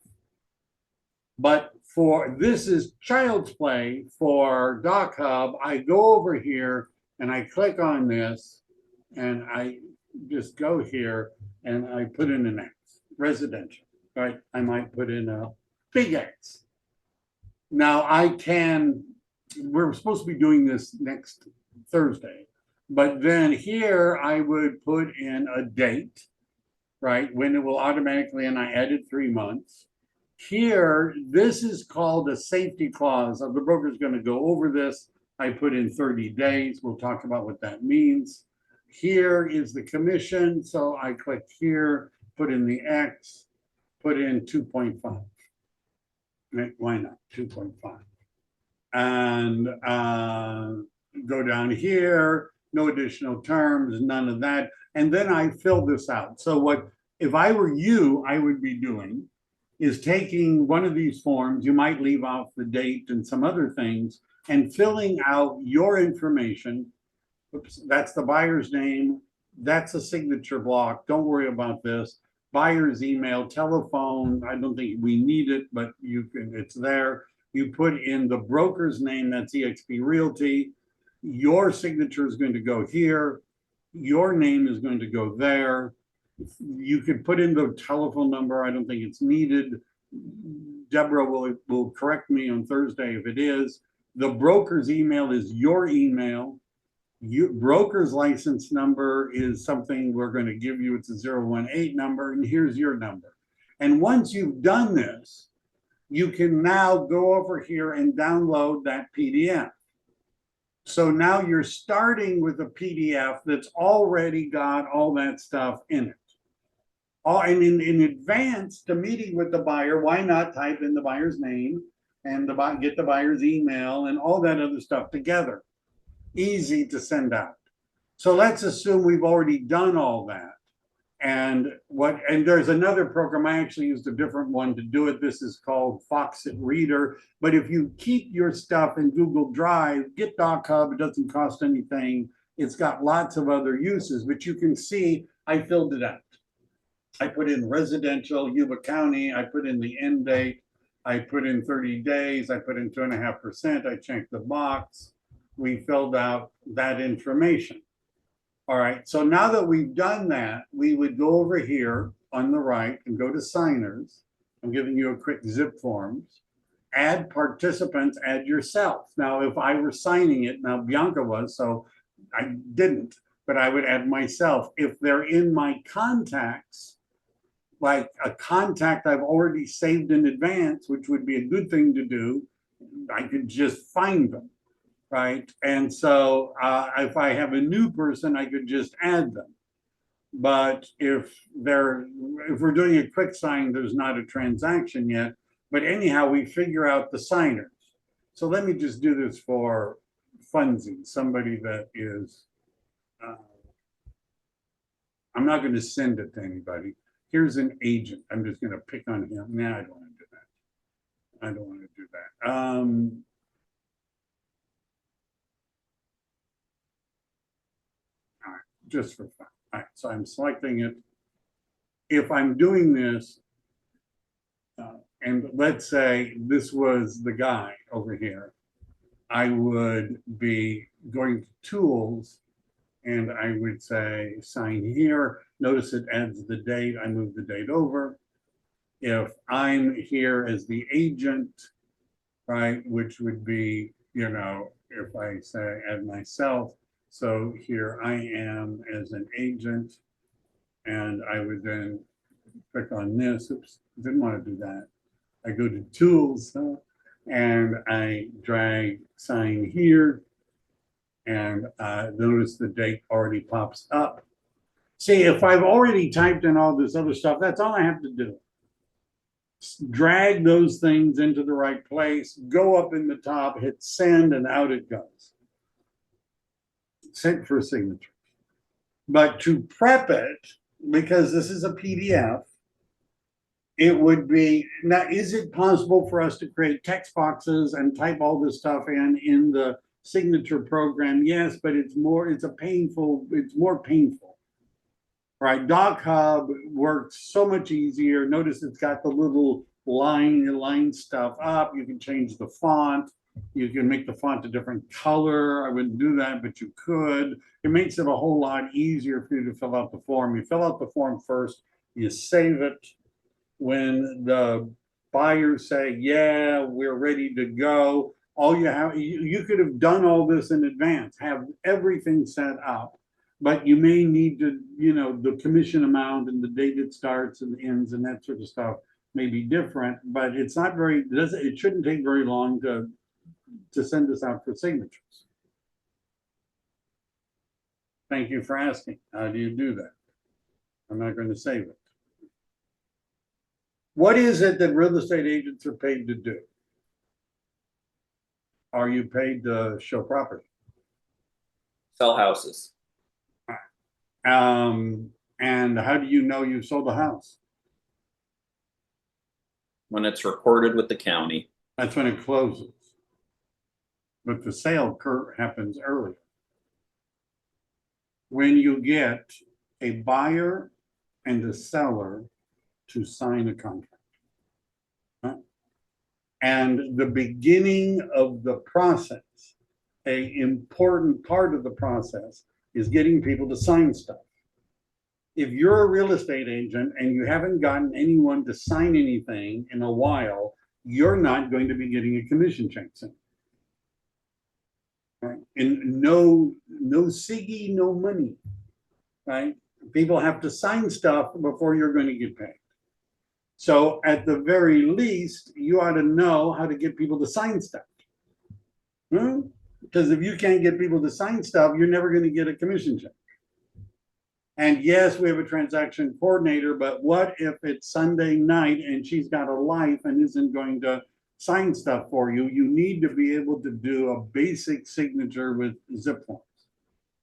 But for this is child's play for DocHub, I go over here and I click on this and I just go here and I put in an X, residential, right? I might put in a big X. Now we're supposed to be doing this next Thursday, but then here I would put in a date, right? When it will automatically, and I added 3 months. Here, this is called a safety clause. The broker's going to go over this. I put in 30 days. We'll talk about what that means. Here is the commission. So I click here, put in the X, put in 2.5. Right? Why not 2.5? And go down here, no additional terms, none of that. And then I fill this out. So what, if I were you, I would be doing is taking one of these forms, you might leave off the date and some other things, and filling out your information. Oops, that's the buyer's name. That's a signature block. Don't worry about this. Buyer's email, telephone. I don't think we need it, but you can, it's there. You put in the broker's name, that's eXp Realty. Your signature is going to go here. Your name is going to go there. You could put in the telephone number. I don't think it's needed. Deborah will correct me on Thursday if it is. The broker's email is your email. Broker's license number is something we're going to give you. It's a 018 number, and here's your number. And once you've done this, you can now go over here and download that PDF. So now you're starting with a PDF that's already got all that stuff in it. And in advance to meeting with the buyer, why not type in the buyer's name and get the buyer's email and all that other stuff together? Easy to send out. So let's assume we've already done all that. And there's another program. I actually used a different one to do it. This is called Foxit Reader. But if you keep your stuff in Google Drive, get DocHub. It doesn't cost anything. It's got lots of other uses, but you can see I filled it out. I put in residential, Yuba County. I put in the end date. I put in 30 days. I put in 2.5%. I checked the box. We filled out that information. All right, so now that we've done that, we would go over here on the right and go to signers. I'm giving you a quick zip forms. Add participants, add yourself. Now, if I were signing it, now Bianca was, so I didn't, but I would add myself. If they're in my contacts, like a contact I've already saved in advance, which would be a good thing to do, I could just find them. Right. And so if I have a new person, I could just add them. But if we're doing a quick sign, there's not a transaction yet. But anyhow, we figure out the signers. So let me just do this for funsies, somebody that is, I'm not going to send it to anybody. Here's an agent. I'm just going to pick on him. Nah, I don't want to do that. I don't want to do that. Just for fun. All right, so I'm selecting it. If I'm doing this, and let's say this was the guy over here, I would be going to tools and I would say sign here. Notice it adds the date. I move the date over. If I'm here as the agent, right, which would be, you know, if I say add myself, so here I am as an agent, and I would then click on this. Oops, didn't want to do that. I go to tools, and I drag sign here. And notice the date already pops up. See, if I've already typed in all this other stuff, that's all I have to do. Drag those things into the right place, go up in the top, hit send, and out it goes. Sent for signature. But to prep it, because this is a PDF, it would be, now, is it possible for us to create text boxes and type all this stuff in the signature program? Yes, but it's more painful. Right, Doc Hub works so much easier. Notice it's got the little line stuff up. You can change the font. You can make the font a different color. I wouldn't do that, but you could. It makes it a whole lot easier for you to fill out the form. You fill out the form first, you save it. When the buyers say, yeah, we're ready to go, all you could have done all this in advance, have everything set up, but you may need to, the commission amount and the date it starts and ends and that sort of stuff may be different, but it shouldn't take very long to send this out for signatures. Thank you for asking. How do you do that? I'm not going to save it. What is it that real estate agents are paid to do? Are you paid to show property? Sell houses. And how do you know you sold a house? When it's recorded with the county. That's when it closes. But the sale happens earlier. When you get a buyer and a seller to sign a contract. And the beginning of the process, an important part of the process is getting people to sign stuff. If you're a real estate agent and you haven't gotten anyone to sign anything in a while, you're not going to be getting a commission check soon. Right? And no siggy, no money, right? People have to sign stuff before you're going to get paid. So at the very least, you ought to know how to get people to sign stuff. Because if you can't get people to sign stuff, you're never going to get a commission check. And yes, we have a transaction coordinator, but what if it's Sunday night and she's got a life and isn't going to sign stuff for you? You need to be able to do a basic signature with zip forms.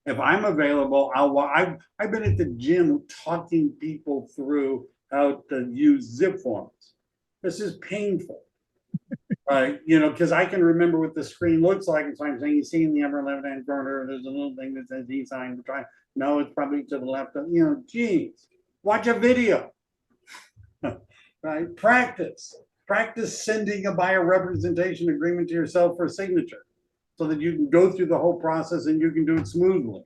If I'm available, I've been at the gym talking people through how to use zip forms. This is painful, right? Because I can remember what the screen looks like. And so I'm saying, you see in the upper left-hand corner, there's a little thing that says e-sign. No, it's probably to the left of, geez, watch a video, right? Practice sending a buyer representation agreement to yourself for a signature so that you can go through the whole process and you can do it smoothly.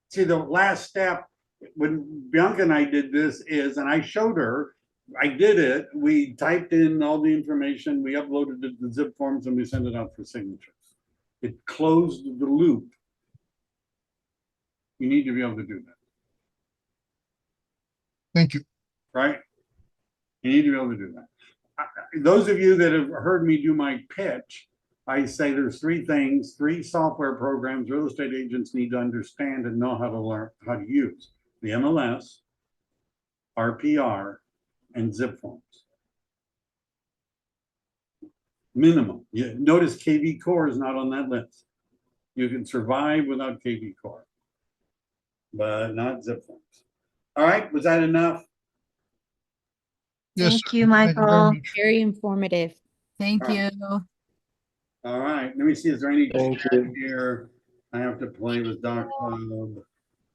See, the last step when Bianca and I did this is, and I showed her, I did it. We typed in all the information, we uploaded it to the zip forms, and we sent it out for signatures. It closed the loop. You need to be able to do that. Thank you. Right? You need to be able to do that. Those of you that have heard me do my pitch, I say there's three software programs real estate agents need to understand and know how to learn, how to use. The MLS, RPR, and zip forms. Minimum. Notice KV Core is not on that list. You can survive without KV Core, but not zip forms. All right, was that enough? Yes, Thank sir. you, Thank very Michael. much. Very informative. Thank All you. All right, let me see, is there any Thank chat you. here? I have to play with Doc Hub.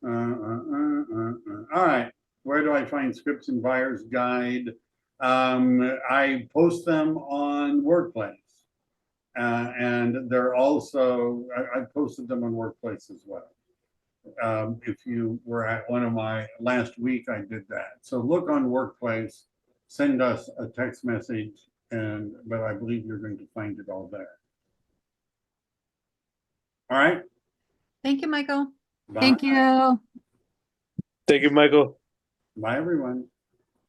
All right, where do I find scripts and buyer's guide? I post them on Workplace. And they're also, I posted them on Workplace as well. If you were at one of my last week, I did that. So look on Workplace, send us a text message, but I believe you're going to find it all there. All right. Thank you, Michael. Bye. Thank you. Thank you, Michael. Bye, everyone.